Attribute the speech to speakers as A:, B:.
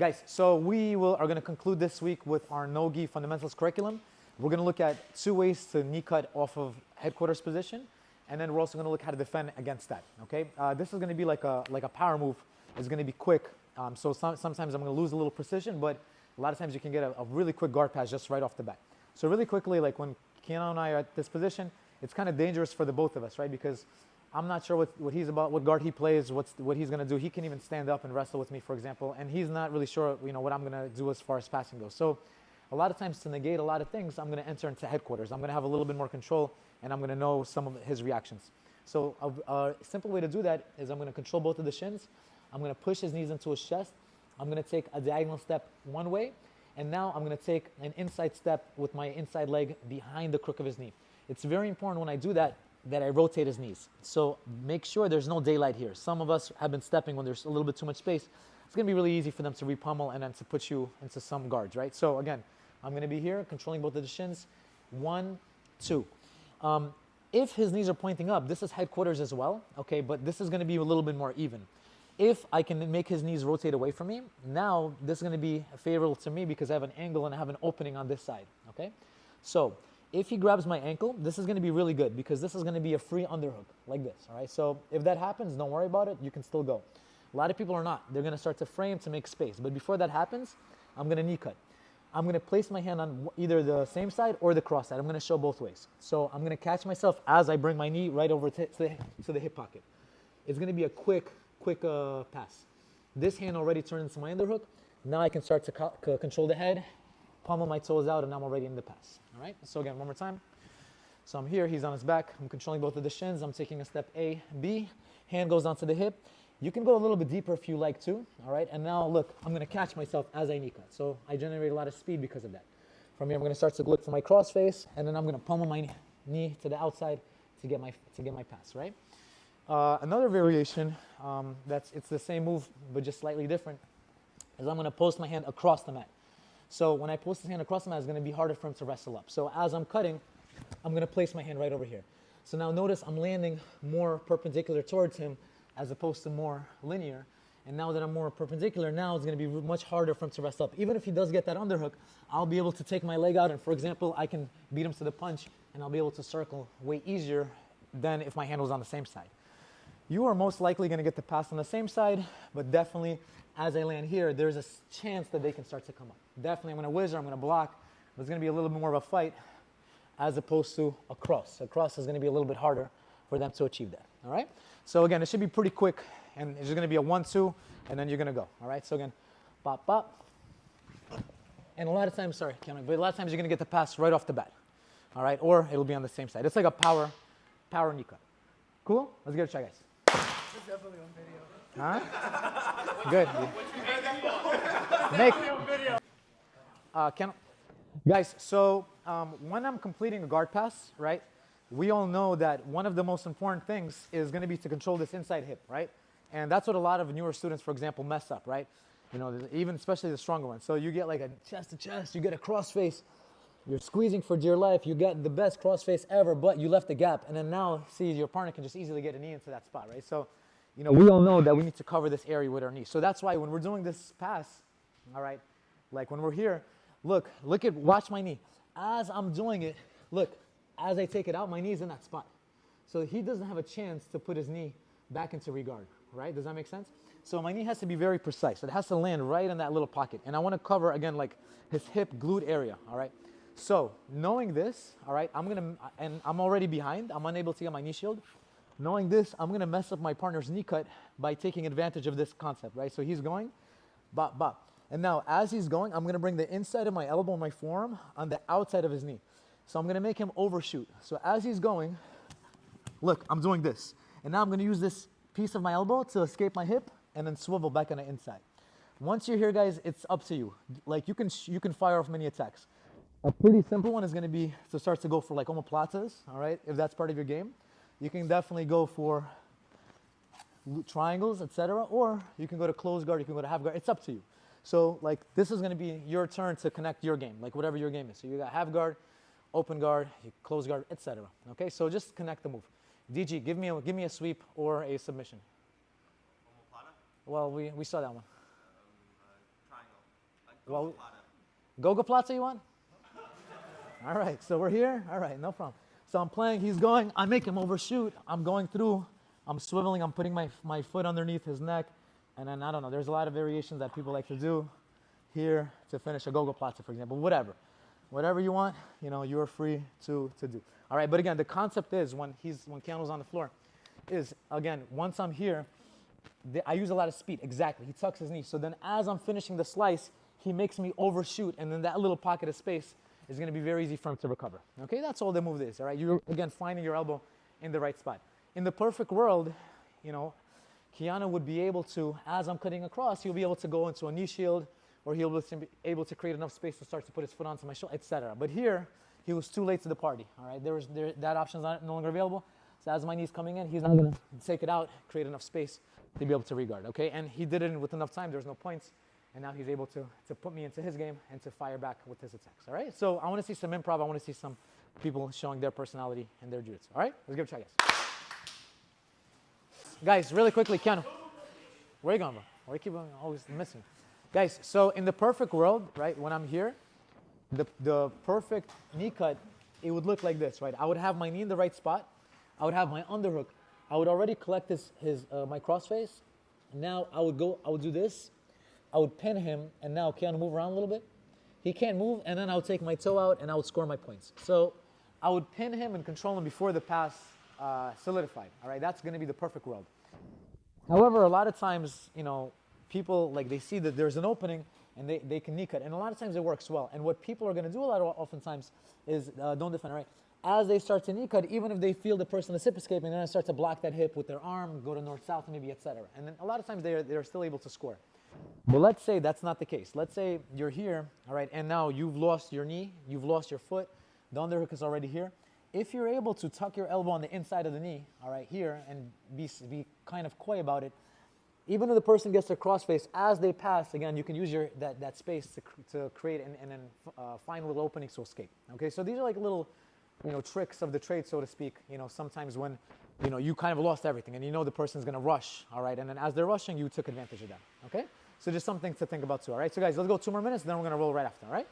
A: Guys, so are going to conclude this week with our no-gi fundamentals curriculum. We're going to look at 2 ways to knee cut off of headquarters position, and then we're also going to look how to defend against that. Okay, this is going to be like a power move. It's going to be quick. So sometimes I'm going to lose a little precision, but a lot of times you can get a really quick guard pass just right off the bat. So really quickly, like when Keanu and I are at this position, it's kind of dangerous for the both of us, right? Because I'm not sure what he's about, what guard he plays, what he's going to do. He can even stand up and wrestle with me, for example, and he's not really sure, what I'm going to do as far as passing goes. So a lot of times to negate a lot of things, I'm going to enter into headquarters. I'm going to have a little bit more control, and I'm going to know some of his reactions. So a simple way to do that is I'm going to control both of the shins. I'm going to push his knees into his chest. I'm going to take a diagonal step one way, and now I'm going to take an inside step with my inside leg behind the crook of his knee. It's very important when I do that I rotate his knees. So make sure there's no daylight here. Some of us have been stepping when there's a little bit too much space. It's going to be really easy for them to repummel and then to put you into some guards, right? So again, I'm going to be here controlling both of the shins. 1, 2. If his knees are pointing up, this is headquarters as well, okay? But this is going to be a little bit more even. If I can make his knees rotate away from me, now this is going to be favorable to me because I have an angle and I have an opening on this side, okay? So if he grabs my ankle, this is going to be really good because this is going to be a free underhook like this, all right? So if that happens, don't worry about it. You can still go. A lot of people are not. They're going to start to frame to make space. But before that happens, I'm going to knee cut. I'm going to place my hand on either the same side or the cross side. I'm going to show both ways. So I'm going to catch myself as I bring my knee right over to the hip pocket. It's going to be a quick pass. This hand already turned into my underhook. Now I can start to control the head, pummel my toes out, and I'm already in the pass. All right, so again, one more time. So I'm here, he's on his back. I'm controlling both of the shins. I'm taking a step A, B. Hand goes onto the hip. You can go a little bit deeper if you like to, all right? And now look, I'm gonna catch myself as I knee cut. So I generate a lot of speed because of that. From here, I'm gonna start to look for my cross face, and then I'm gonna pummel my knee to the outside to get my pass, right? Another variation, it's the same move, but just slightly different, is I'm gonna post my hand across the mat. So when I post his hand across the mat, it's going to be harder for him to wrestle up. So as I'm cutting, I'm going to place my hand right over here. So now notice I'm landing more perpendicular towards him as opposed to more linear. And now that I'm more perpendicular, now it's going to be much harder for him to wrestle up. Even if he does get that underhook, I'll be able to take my leg out. And for example, I can beat him to the punch, and I'll be able to circle way easier than if my hand was on the same side. You are most likely going to get the pass on the same side, but definitely as I land here, there's a chance that they can start to come up. Definitely I'm going to whiz or I'm going to block. There's going to be a little bit more of a fight as opposed to a cross. A cross is going to be a little bit harder for them to achieve that. All right? So again, it should be pretty quick, and it's just going to be a 1-2, and then you're going to go. All right? So again, pop, pop. And a lot of times, sorry, but a lot of times you're going to get the pass right off the bat. All right? Or it'll be on the same side. It's like a power knee cut. Cool? Let's give it a try, guys.
B: It's definitely on video.
A: Huh? Good. Nick. Guys, so when I'm completing a guard pass, right, we all know that one of the most important things is going to be to control this inside hip, right? And that's what a lot of newer students, for example, mess up, right? Even especially the stronger ones. So you get like a chest to chest, you get a cross face, you're squeezing for dear life, you got the best cross face ever, but you left a gap. And then now, see, your partner can just easily get a knee into that spot, right? So we all know that we need to cover this area with our knee. So that's why when we're doing this pass, all right, like when we're here, watch my knee. As I'm doing it, look, as I take it out, my knee's in that spot. So he doesn't have a chance to put his knee back into regard, right? Does that make sense? So my knee has to be very precise. It has to land right in that little pocket. And I want to cover, again, like his hip glute area, all right? So knowing this, all right, and I'm already behind. I'm unable to get my knee shield. Knowing this, I'm going to mess up my partner's knee cut by taking advantage of this concept, right? So he's going, bop, bop. And now as he's going, I'm going to bring the inside of my elbow and my forearm on the outside of his knee. So I'm going to make him overshoot. So as he's going, look, I'm doing this. And now I'm going to use this piece of my elbow to escape my hip and then swivel back on the inside. Once you're here, guys, it's up to you. Like you can fire off many attacks. A pretty simple one is going to be to start to go for like omoplatas, all right, if that's part of your game. You can definitely go for triangles, etc., or you can go to close guard, you can go to half guard. It's up to you. So like this is going to be your turn to connect your game, like whatever your game is. So you got half guard, open guard, close guard, etc. Okay, so just connect the move. DG, give me a sweep or a submission.
C: Omoplata?
A: Well, we saw that one.
C: Triangle.
A: Well, Goga Plata you want? All right, so we're here. All right, no problem. So I'm playing, he's going, I make him overshoot. I'm going through, I'm swiveling, I'm putting my foot underneath his neck. And then, I don't know, there's a lot of variations that people like to do here to finish a Goga Plata, for example, whatever. Whatever you want, you know, you're free to do. All right, but again, the concept is when Keanu's on the floor, is, again, once I'm here, I use a lot of speed. Exactly, he tucks his knee. So then as I'm finishing the slice, he makes me overshoot, and then that little pocket of space is going to be very easy for him to recover. Okay, that's all the move is, all right? You're, again, finding your elbow in the right spot. In the perfect world, you know, Keanu would be able to, as I'm cutting across, he'll be able to go into a knee shield, or he'll be able to create enough space to start to put his foot onto my shoulder, etc. But here, he was too late to the party, all right? That option's no longer available. So as my knee's coming in, he's not going to take it out, create enough space to be able to regard, okay? And he did it with enough time, there's no points. And now he's able to put me into his game and to fire back with his attacks, all right? So I want to see some improv. I want to see some people showing their personality and their jiu-jitsu, all right? Let's give it a try, guys. Guys, really quickly, Keanu. Where are you going, bro? Why do you keep always missing? Guys, so in the perfect world, right, when I'm here, the perfect knee cut, it would look like this, right? I would have my knee in the right spot. I would have my underhook. I would already collect my crossface. Now I would do this. I would pin him, and now Keanu move around a little bit. He can't move, and then I would take my toe out, and I would score my points. So I would pin him and control him before the pass solidified. All right, that's going to be the perfect world. However, a lot of times, you know, people, like, they see that there's an opening, and they can knee cut, and a lot of times it works well. And what people are going to do oftentimes is don't defend, right? As they start to knee cut, even if they feel the person is hip escaping, they're going to start to block that hip with their arm, go to north-south maybe, etc. And then a lot of times they're still able to score. But let's say that's not the case. Let's say you're here, all right, and now you've lost your knee, you've lost your foot, the underhook is already here. If you're able to tuck your elbow on the inside of the knee, all right, here, and be kind of coy about it, even if the person gets their crossface, as they pass, again, you can use that space to create and then find little openings to escape. Okay, so these are like little, you know, tricks of the trade, so to speak. You know, sometimes when, you know, you kind of lost everything, and you know the person's going to rush, all right, and then as they're rushing, you took advantage of that. Okay, so just something to think about too. All right, so guys, let's go 2 more minutes, then we're going to roll right after. All right.